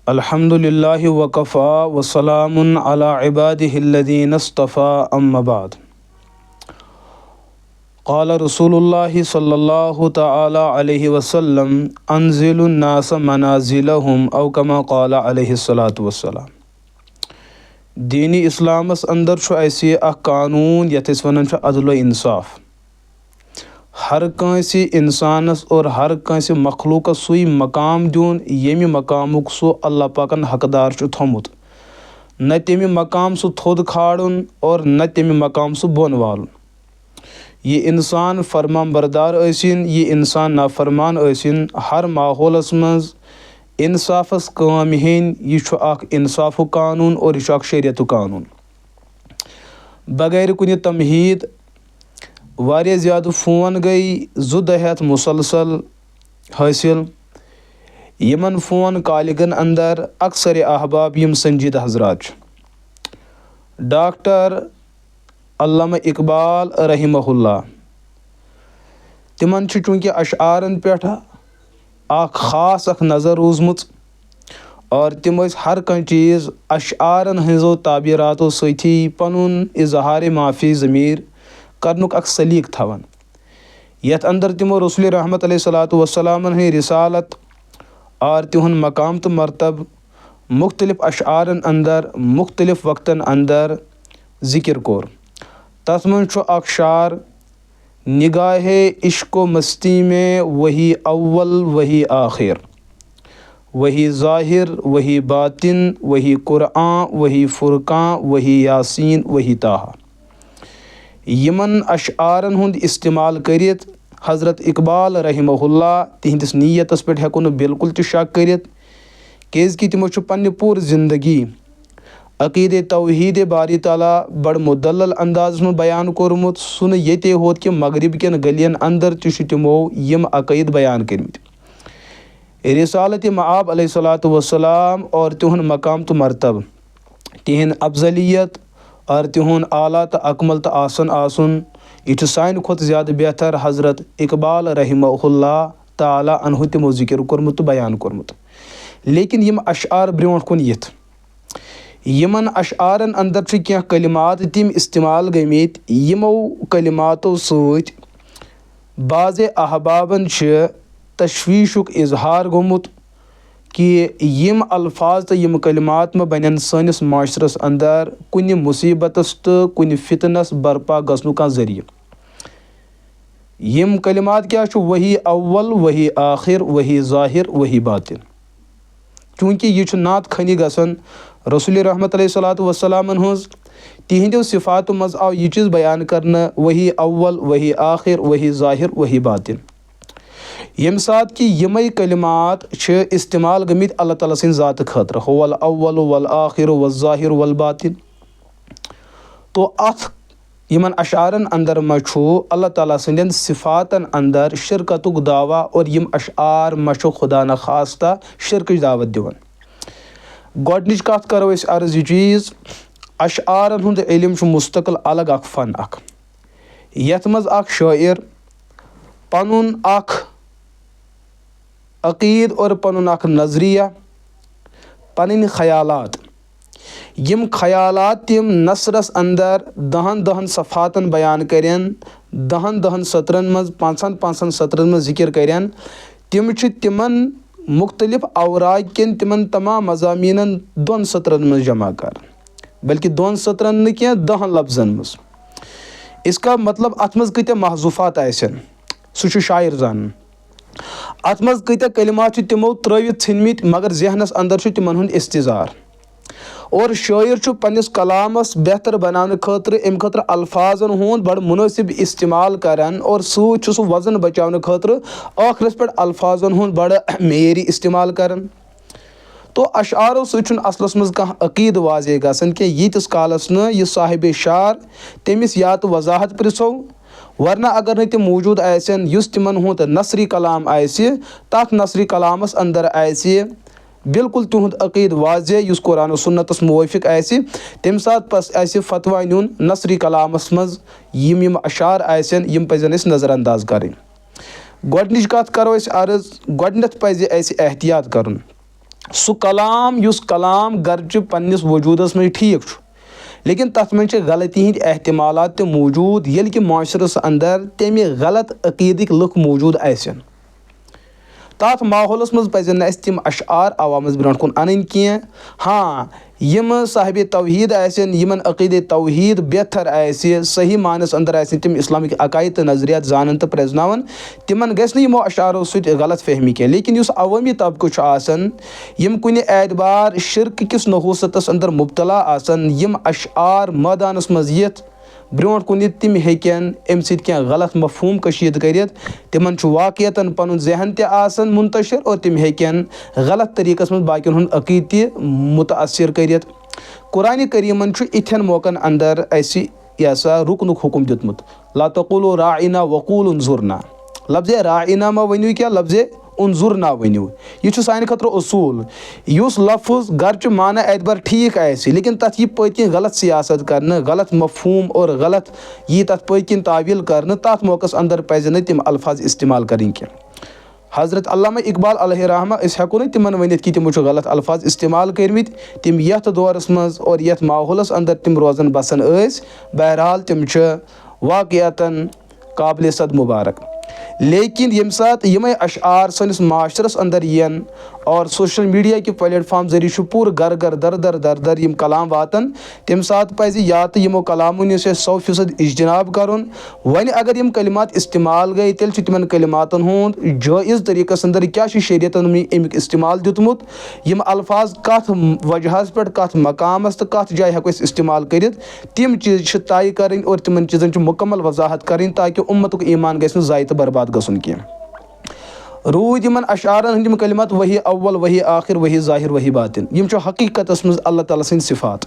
अल्हम्दुलिल्लाहि वकफ़ा वसलामुन अला इबादिहिल्लज़ीना इस्तफ़ा अम्मा बाद। क़ाल रसूलुल्लाहि सल्लल्लाहु तआला अलैहि वसल्लम अनज़िलुन नास मनाज़िलहुम औ कमा क़ाल अलैहिस्सलातु वस्सलाम। दीनी इस्लामस अंदर छु ऐसे अख कानून यथ अस वनान छु अदल व इंसाफ। हर कांसी इंसानस और हर कांसी मखलूकस सुई मकाम दुन यमि मकामुक सु अल्लाह पाकन हकदार छु थोमुत। न तमि मकाम सु थोद खाड़ुन और न तमि मकाम सु बोन वालुन। ये इंसान फरमान बरदार ऐसिन, ये इंसान नाफरमान ऐसिन, हर माहौलस मज इंसाफस काम हेन। यह छु अख इंसाफु कानून और यह छु अख शरीयतु कानून। बगैर कुनि तमहीद वारिया ज़्यादा फ़ोन गई 2 दहत मुसलसल हासिल। यमन फ़ोन कालिगन अंदर अक्सर अहबाब यम संजीदा हजरात डॉक्टर अल्लामा इकबाल रहिमहुल्लाह तिमन चूँकि अशआरन पे ख़ास अख नज़र रोजमुत और तिम हर कह चीज़ अशआरन हज़ो ताबीरातो सथी पनुन इजहार माफ़ी ज़मीर करनुक अख सलीक थवन। यथ अंदर तिमो रसूल रहमत अलैहिस्सलातु वस्सलामन हई रिसालत और तिहुन मकाम तो मरतब मुख्तलिफ अशआरन अंदर मुख्तलिफ वक्तन अंदर ज़िक्र कोर। तथ मन छु अख शार निगाहे इश्क़ो मस्ती में वही अव्वल वही आखिर, वही ज़ाहिर वही बातिन, वही कुरान वही फुरकान, वही यासीन वही ताहा। यमन अशआरन हुंद इस्तेमाल करित हज़रत इकबाल रहिमहुल्लाह तिहंदिस नीयतस पे हेको न बिल्कुल त शक करित कि तिमो छु पन्ने पूर ज़िंदगी अक़ीदे तौहीद बारी ताला बड़ मुदल्लल अंदाज़ में बयान कोरमुत। सुन ये होत कि मगरिब के गलियन अंदर तिमो यम अक़ीद बयान करमित। रिसालत मआब अलैहिस्सलातु वस्सलाम और तिहुन मकाम तो मरतब तिहन अफजलियत और तिहुन आला तो अकमल तो आसन आसुन यह सान खुद ज़्यादा बेहतर हज़रत इकबाल रहिमहुल्लाह ताला अनहु तिमो ज़िक्र कोरमुत बयान कोरमुत। लेकिन यम अशआर ब्रोट कुन यथ यमन अशआरन अंदर क्या कलिमात तिम इस्तेमाल गमित यमो कलिमातो सत बाज़ अहबाबन तशवीशुक इजहार गोमुत कि यम अल्फाज तो यम कलिमात में बन सनिस माशरस अंदर कुन मुसीबतस तो कुन फितनस बर्पा गसनु का ज़रिया। यम कलिमात क्या वही अव्वल वही आखिर वही ज़ाहिर वही बातिन। चूँकि यह नात खनी गसन रसूल रहमत अलैहिस्सलातु वस्सलामन हज़ तिहंदो सिफ़ात मज आव यह चीज़ बयान करना वही अव्वल वही आखिर वही ज़ाहिर वही बातिन। यम साथ कि यमई कलिमात इस्तेमाल गमित अल्लाह ताला सिन ज़ात खतर हुवल अव्वल वल आखिर वल ज़ाहिर वल बातिन। तो अथ यमन अशआरन अंदर मछु अल्लाह ताला सिंदन सिफ़ातन अंदर शिरकतुक दावा और यम अशआर मछु खुदा न खास्ता शिरक दावत दिवन। गोडनिच कथ करो अस अर्ज यह चीज़ अशआरन हुंद इल्म छु मुस्तकिल अलग अख फन अख। यथ मज अख शायर पनुन अख अक़ीद और पनुन अख नज़रिया पन ख़यालात यम ख़यालात तिम नसरस अंदर 10 सफ़ातन बयान करें 10 सत्रन मज 5 सत्रन मज ज़िक्र करें तिम तिमन मुख्तलिफ अवराज के तिमन तमाम मज़ामीनन 2 सत्रन मज जमा कर, बल्कि 2 सत्रन न क्या 10 लफ्ज़न मज। इसका मतलब अत मज कत महजूफ़ात आसन सह शायर जान अत मज कत कलिमात तिमो त्रवित षनमित मगर जहनस अंदर तिमन हुंद इस्तिज़ार। और शायर पन्निस कलामस बेहतर बनाने खतर अम खतर अल्फाजन हुंद बड़ मुनासिब इस्तेमाल करान और सह वजन बचाने खतर आखिरस पे अल्फाजन हुंद बड़ मेरी इस्तेमाल करान। तो अशआरो सह असलस मज कह अक़ीद वाज़े गसन कि यीतिस कालस न यह साहिब शार तमिस या तो वजाहत प्रिसो वरना अगर न तम मौजूद आसन युस तिमन हुंद नसरी कलाम आसि तथ नसरी कलामस अंदर आसि बिल्कुल तुहद अक़ीद वाज़े युस कुरान सुन्नतस मुवाफिक आसि तम सात पस आसि फतवा नुन नसरी कलामस मज यम अशार आसन यम पजन अस नज़रअंदाज करें। गोडनिच कथ करो अस अर्ज गोडनेथ पज़ अस एहतियात करुन سُہ کلام یُس کلام گرچہِ پننِس وجوٗدس منٛز ٹھیٖک چھُ لیکن تتھ منٛز چھِ غلطی ہِنٛدۍ احتمالات تہِ موٗجوٗد ییٚلہِ کہِ معاشرس انٛدر تمہِ غلط عقیٖدٕکۍ لُکھ موٗجوٗد آسن تتھ ماحولس منٛز پزن نہٕ اسہِ تِم اشعار عوامس برونٛٹھ کُن انٕنۍ کینٛہہ ہاں یِم صاحبِ توحیٖد آسن یِمن عقیٖدے توحیٖد بہتر آسہِ صحیح معنس انٛدر آسن تِم اسلامٕکۍ عقایِد تہٕ نظریات زانن تہٕ پرٛزناون تِمن گژھِ نہٕ یِمو اشعارو سۭتۍ غلط فہمی کینٛہہ لیکن یُس عوٲمی طبقہٕ چھُ آسان یِم کُنہِ اعتبار شرکہٕ کِس نحوٗستس انٛدر مُبتلا آسان یِم اشعار مٲدانس منٛز یِتھ برونٛٹھ کُن یِتھ تِم ہیٚکن امہِ سۭتۍ کینٛہہ غلط مفہوٗم کٔشیٖد کٔرِتھ تِمن چھُ واقعیتن پنُن ذہن تہِ آسان منتشر اور تِم ہیٚکن غلط طٔریٖقس منٛز باقین ہُنٛد عقیٖد تہِ مُتاثر کٔرِتھ قرآنِ کریٖمن چھُ یِتھٮ۪ن موقعن انٛدر اسہِ یہِ ہسا رُکنُک حُکم دیُتمُت لا تقولوا راعنا وقولوا انظرنا لفظے راعنا ما ؤنِو کینٛہہ لفظے انظرنا ؤنِو یہِ چھُ سانہِ خٲطرٕ اصوٗل یُس لفظ گرچہِ معنی اعتبار ٹھیٖک آسہِ لیکن تتھ یی پٔتۍ کِنۍ غلط سیاست کرنہٕ غلط مفہوٗم اور غلط یی تتھ پٔتۍ کِنۍ تعویٖل کرنہٕ تتھ موقعس انٛدر پزِ نہٕ تِم الفاظ استعمال کرٕنۍ کینٛہہ حضرت علامہ اقبال علیہ رحمہ أسۍ ہٮ۪کو نہٕ تِمن ؤنِتھ کہِ تِمو چھُ غلط الفاظ استعمال کٔرمٕتۍ تِم یتھ دورس منٛز اور یتھ ماحولس انٛدر تِم روزان بسان ٲسۍ بہرحال تِم چھِ واقعیتن قابلِ صد مُبارک لیکن ییٚمہِ ساتہٕ یِمے اشعار سٲنِس معاشرس انٛدر یِن اور سوشل میڈیا کہِ پلیٹ فارم ذٔریعہٕ چھُ پوٗرٕ گرٕ گرٕ در یِم کلام واتان تمہِ ساتہٕ پزِ یا تہٕ یِمو کلامو نِش اَسہِ 100% اجتناب کرُن وۄنۍ اگر یِم کلمات استعمال گٔے تیٚلہِ چھُ تِمن کلماتن ہُنٛد جٲیز طٔریٖقس انٛدر کیاہ چھُ شریعتن امیُک استعمال دیُتمُت یِم الفاظ کتھ وجہس پٮ۪ٹھ کتھ مقامس تہٕ کتھ جایہِ ہٮ۪کو أسۍ استعمال کٔرِتھ تِم چیٖز چھِ طے کرٕنۍ اور تِمن چیٖزن چھِ مُکمل وضاحت کرٕنۍ تاکہِ اُمتُک ایٖمان گژھِ نہٕ ضایہِ تہٕ برباد گژھُن کینٛہہ روٗدۍ یِمن اشعارن ہٕنٛدۍ یِم کلمات وحی اول وحی آخر وحی ظاہر وحی باطن یِم چھِ حقیٖقتس منٛز اللہ تعالیٰ سٕنٛدۍ صفات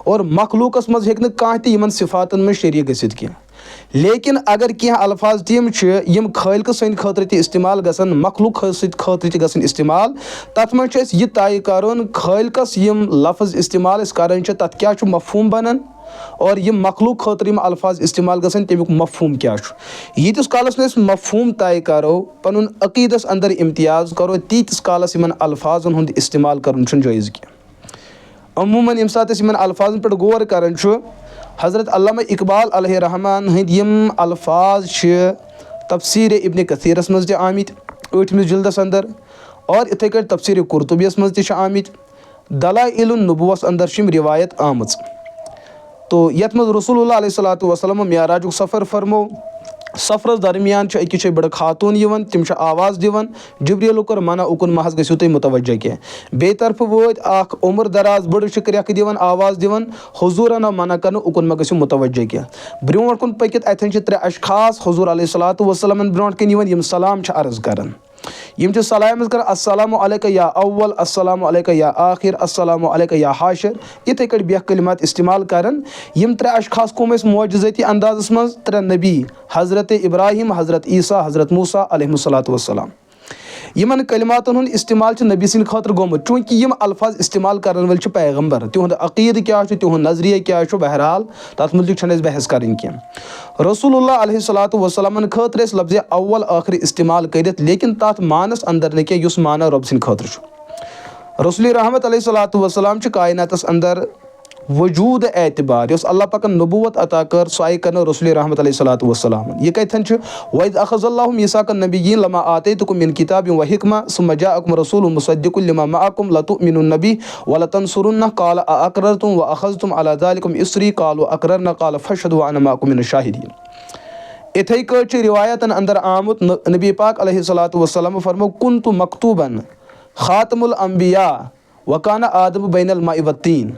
اور مخلوٗقس منٛز ہیٚکہِ نہٕ کانٛہہ تہِ یِمن صفاتن منٛز شریٖک گٔژھِتھ کینٛہہ لیکن اگر کینٛہہ الفاظ تِم چھِ یِم خٲلقہٕ سٕنٛدِ خٲطرٕ تہِ استعمال گژھن مخلوٗق سٕنٛدِ خٲطرٕ تہِ گژھن استعمال تتھ منٛز چھُ اسہِ یہِ طے کرُن خٲلقس یِم لفظ استعمال أسۍ کران چھِ تتھ کیاہ چھُ مفہوٗم بنان اور یِم مخلوٗق خٲطرٕ یِم الفاظ استعمال گژھن تمیُک مفہوٗم کیاہ چھُ ییٖتِس کالس نہٕ أسۍ مفہوٗم طے کرو پنُن عقیٖدس انٛدر امتیاز کرو تیٖتِس کالس یِمن الفاظن ہُنٛد استعمال کرُن چھُنہٕ جٲیز کینٛہہ عموٗمن ییٚمہِ ساتہٕ أسۍ یِمن الفاظن پٮ۪ٹھ غور کران چھُ حضرت علامہ اقبال علیہ رحمٰن ہٕنٛدۍ یِم الفاظ چھِ تفسیٖرِ ابنِ کثیٖرس منٛز تہِ آمٕتۍ 8مِس جلدس انٛدر اور یِتھٕے کٲٹھۍ تفسیٖرِ قرطبیس منٛز تہِ چھِ آمٕتۍ دلائل النبووس انٛدر چھِ یِم رِوایت آمٕژ تو یتھ منٛز رسول اللہ علیہ صلاتُ وسلامو معراجُک سفر فرمو سفرس درمیان چھِ أکِس جایہِ بٔڑٕ خاتوٗن یِوان تِم چھِ آواز دِوان جبریٖلو کوٚر منع اُکُن محض گٔژھِو تُہۍ مُتوجہ کینٛہہ بیٚیہِ طرفہٕ وٲتۍ اکھ عمر دراز بٔڑٕ چھِ کرٛٮ۪کہٕ دِوان آواز دِوان حضوٗرن آو منع کرنہٕ اُکُن مہ گٔژھِو مُتوجہ کینٛہہ برونٛٹھ کُن پٔکِتھ اتٮ۪ن چھِ 3 اشخاص حضوٗر علیہ صلاتُ وسلامن برونٛٹھ کَنۍ یِوان یِم سلام چھِ عرض کران یِم چھِ سلام حظ کران السلام علیکہ یا اول السلام علیکہ یا آخر السلام علیکہ یا حاشر یِتھٕے کٲٹھۍ بیٚیہِ کلمات استعمال کران یِم 3 اشخاص کٕم ٲسۍ معجزٲتی اندازس منٛز 3 نبی حضرت ابراہیم حضرت عیٖسیٰ حضرت موٗسیٰ علیہم الصلاتُ وسلام یِمن کلماتن ہُنٛد استعمال چھُ نبی سٕنٛدِ خٲطرٕ گوٚمُت چوٗنٛکہِ یِم الفاظ استعمال کرن وٲلۍ چھِ پیغمبر تِہُنٛد عقیٖدٕ کیاہ چھُ تِہُنٛد نظریہ کیاہ چھُ بہرحال تتھ مُتعلِق چھنہٕ اسہِ بحث کرٕنۍ کینٛہہ رسول اللہ علیہ صلاتُ وسلامن خٲطرٕ ٲسۍ لفظِ اول ٲخر استعمال کٔرِتھ لیکن تتھ معنس انٛدر نہٕ کینٛہہ یُس معنی رۄب سٕنٛدِ خٲطرٕ چھُ رسولِ رحمت علیہ صلاتُ وسلام چھِ کایناتس انٛدر وجوٗد اعتبار یۄس اللہ پاکن نبوت عطا کٔر سۄ آیہِ کرنہٕ رسولِ رحمت علیہ صلاتُ وسلامن یہِ کتٮ۪ن چھُ وَإِذْ أَخَذَ اللّٰهُ مِيثَاقَ النَّبِيِّينَ لَمَا آتَيْتُكُم مِّن كِتَابٍ وَحِكْمَةٍ ثُمَّ جَاءَكُمْ رَسُولٌ مُصَدِّقٌ لِمَا مَعَكُمْ لَتُؤْمِنُنَّ بِهِ وَلَتَنصُرُنَّهُ قَالَ أَأَقْرَرْتُمْ وَأَخَذْتُمْ عَلَىٰ ذَٰلِكُمْ إِصْرِي قَالُوا أَقْرَرْنَا قَالَ فَاشْهَدُوا وَأَنَا مَعَكُم مِّنَ الشَّاهِدِينَ یِتھٕے کٲٹھۍ چھِ رِوایتن انٛدر آمُت نبی پاک علیہ صلاتُ وسلام فرمو كُنتُ مَكتوٗبًا خاتمُ الانبیاء وَكَانَ آدمُ بَيْنَ الْمَاءِ وَالطِّينِ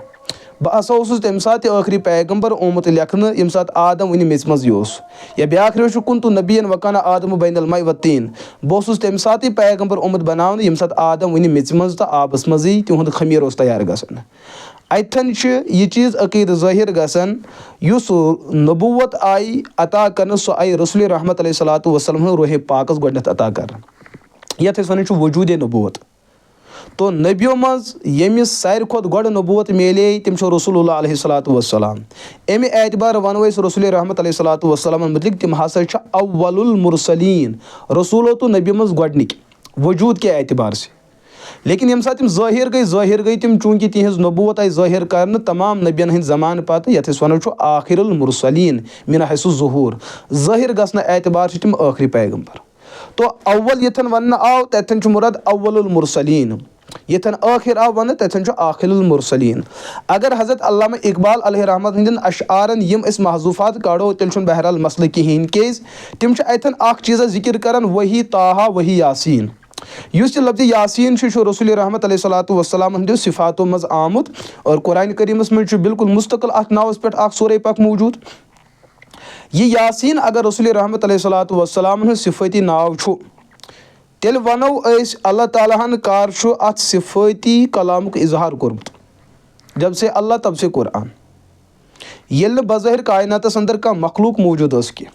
بہٕ ہسا اوسُس تمہِ ساتہٕ تہِ ٲخری پیغمبر آمُت لیکھنہٕ ییٚمہِ ساتہٕ آدم وُنہِ میٚژِ منٛزٕے اوس یا بیاکھ رِوایت چھُ كُنتُ نبیًّا وَكَانَ آدمُ بَيْنَ الْمَاءِ وَالطِّينِ بہٕ اوسُس تمہِ ساتہٕ پیغمبر آمُت بناونہٕ ییٚمہِ ساتہٕ آدم وُنہِ میٚژِ منٛز تہٕ آبس منٛزٕے تِہُنٛد خمیٖر اوس تیار گژھان اتٮ۪ن چھِ یہِ چیٖز عقیٖدٕ ظٲہِر گژھان یُس نبوت آیہِ عطا کرنہٕ سۄ آیہِ رسولِ رحمت علیہ صلاتُ وسلام روحِ پاکس گۄڈٕنٮ۪تھ عطا کرنہٕ یتھ أسۍ ونان چھِ وجوٗدِ نبوت تو نبیو منٛز ییٚمِس ساروی کھۄتہٕ گۄڈٕ نبوت مِلے تِم چھِ رسول اللہ علیہ صلاتُ وسلام امہِ اعتبار ونو أسۍ رسولِ رحمت علیہ صلاتُ وسلامن مُتعلِق تِم ہسا چھِ اول المرسلیٖن رسوٗلو تہٕ نبی منٛز گۄڈنِکۍ وجوٗد کہِ اعتبار سے लेकिन यम साथ ज़ाहिर गई तम चूँकि तिहज़ नबूवत आई ज़ाहिर कर तमाम नबियन हंद ज़मान पत ये वनो आखिरुल मुरसलीन मिन हैसु ज़ुहूर ज़ाहिर गसन एतबार तम आखिरी पैगम्बर। तो अव्वल यथन वन आव तथन मुराद अव्वलुल मुरसलीन, यथन आखिर आव वन तथन आखिरुल मुरसलीन। अगर हज़रत अल्लामा इकबाल अलैहि रहमत हंदन अशआरन यम इस महजूफात काड़ो तेल बहरहाल मसल कहें केज तम अतन अख चीज़ा जिक्र कर वही ताहा वही यासीन। युस लफ्ज़ यासीन रसूल रहमत अलैहि वसल्लम हंदो सिफातों मज आमुत और कुरान करीमस में बिल्कुल मुस्तकिल अथ नावस पे सूरह पाक मौजूद। यह यासीन अगर रसूल रहमत अलैहि वसल्लम हंद सिफाती नाव तेल वनो अल्लाह ताला हन कार अत सिफाती कलामुक इजहार कोर्मुत जब से अल्लाह तब से कुरान ये बज़ाहिर कायनातस अंदर का मखलूक मौजूद की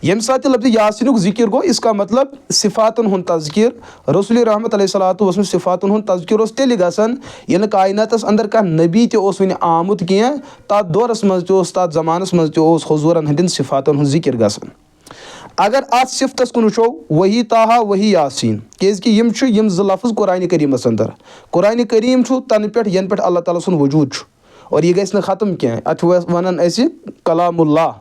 यम साथ लफ्ज़ यासीनुक जिक्र गो इसका मतलब सिफातन हुन तज़किर रसूल रहमत अलैहि सिफातन हुन तज़किर तेल गसन ये कायनातस अंदर का नबी वन आमुत कह तथ दौरस मज तथ ज़मानस मज हुज़ूरन हंदिन सिफातन हुन जिक्र गसन। अगर अत सिफतस कुन वो वही ताहा वही यासीन क्योंकि यम ज लफ्ज़ कुरान करीमस अंदर कुरान करीम तन पे यन पे अल्लाह ताला सुन वजूद और यह गई ख़त्म कह अत वन कलामुल्लाह।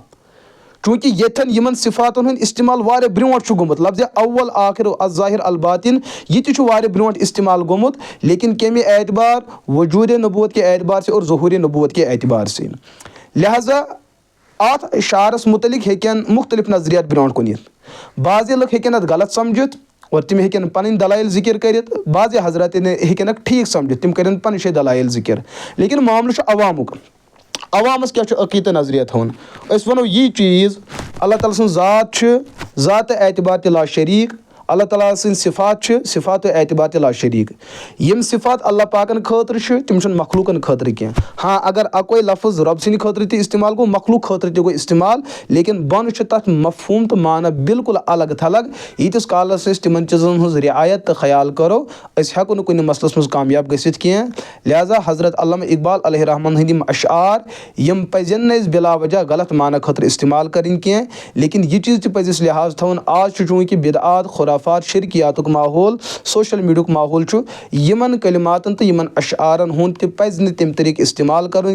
चूँकि यथन यमन सिफातन हंद इस्तेमाल वारे ब्रोट गोमुत लफ्ज़ अव्वल आखिर अज़ाहिर अलबातिन यह वारे ब्रोट इस्तेमाल गोमुत लेकिन कमे एतबार वजूद नबूवत के एतबार से और ज़हूर नबूवत के एतबार से। लिहाजा अत शारस मुतलिक हेकन मुख्तलिफ नज़रियात ब्रोट कुन बाज़ लुक हेकन अत गलत समझित और तिम हेकन पन दलाइल जिक्र करित बाज़ हजरत हेकन ठीक समझित तिम करन पन दलाइल जिक्र। लेकिन मामल अवामुक अवामस क्या अकीदत नजरिया थवन वनो यह चीज़ अल्लाह ताला सुन ज़ात एतबार ला शरीक अल्लाह ताला सुन सिफात एतबार ला शरीक यम सिफात अल्लाह पाकन खतर तम मखलूकन खतर कह। हाँ अगर अकोई लफ्ज़ रब सिंद खतर इस्तेमाल गो मखलूक खतर गो इस्तेमाल लेकिन बन तथ मफहूम तो माना बिल्कुल अलग थलग यीतिस कालस तिमन चीज़न हज रियायत तो ख्याल करो हेको न कुन मसलस मज कामयाब गसित कह। लिहाजा हज़रत अल्लामा इकबाल अलैहि रहमत हंदिम अशआर यम पजन बिला वजह गलत माना खतर इस्तेमाल करें कह लेकिन यह चीज़ पज़ लिहाज थवन आज चूँकि बिदआत खुराफात शिरकियातुक माहौल सोशल मीडिया माहौल यमन कलिमातन तो यमन अशआरन हुंद पज़ न तम तरीक इस्तेमाल कर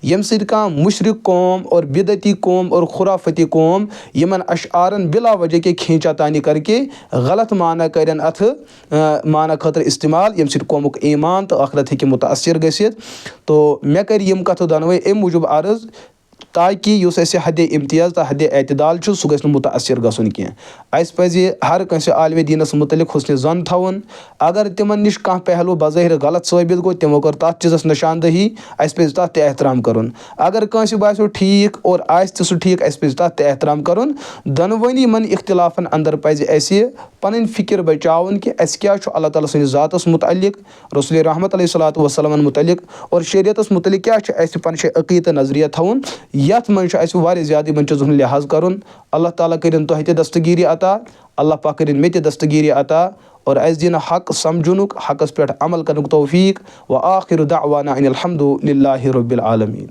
यम सह मुशरिक कौम और बिदती कौम और खुराफती कौम यमन अशआरन बिला वजह के खींचा तानी करके गलत माना करन अथ माना खतर इस्तेमाल यम सह कौमुक ईमान तो आखरत हेकि मुतासिर गसित। तो मे कर यम कथ दोनवे अम मूजूब अर्ज ताकि हद इम्तियाज़ तो हद एतदाल सह गि मुतासिर गसन कह। पज़ हर कंस आलम दीनस मुतलिक हुस्न ज़न थवन अगर तिमन निश कह पहलू बज़ाहिर गलत साबित गो तिमो कर तथ चीज़स निशानदही पज़ तथ एहतराम कर। अगर कंस बासो ठीक और सह ठीक पज़ तथ एहतराम कर। दोनवनी मन इख्तिलाफन अंदर पज़ पन फिक्र बचावन कि क्या अल्लाह ताला सन्दिस ज़ातस मुतअल्लिक रसूल रहमत अलैहि वसल्लम मुतअल्लिक और शरीयतस मुतअल्लिक क्या पन अक़ीदत नज़रिया थवन यथ मन वारिया ज़्यादा यमन चीज़न लिहाज कर। अल्लाह ताला करिन तोह ते दस्तगीरी अता अल्लाह पाक करिन मे ते दस्तगीरी अता और दिन हक समझुनुक हकस पे अमल करनुक तौफीक व आखिर दावाना अनिल हम्दुलिल्लाहि रब्बिल आलमीन।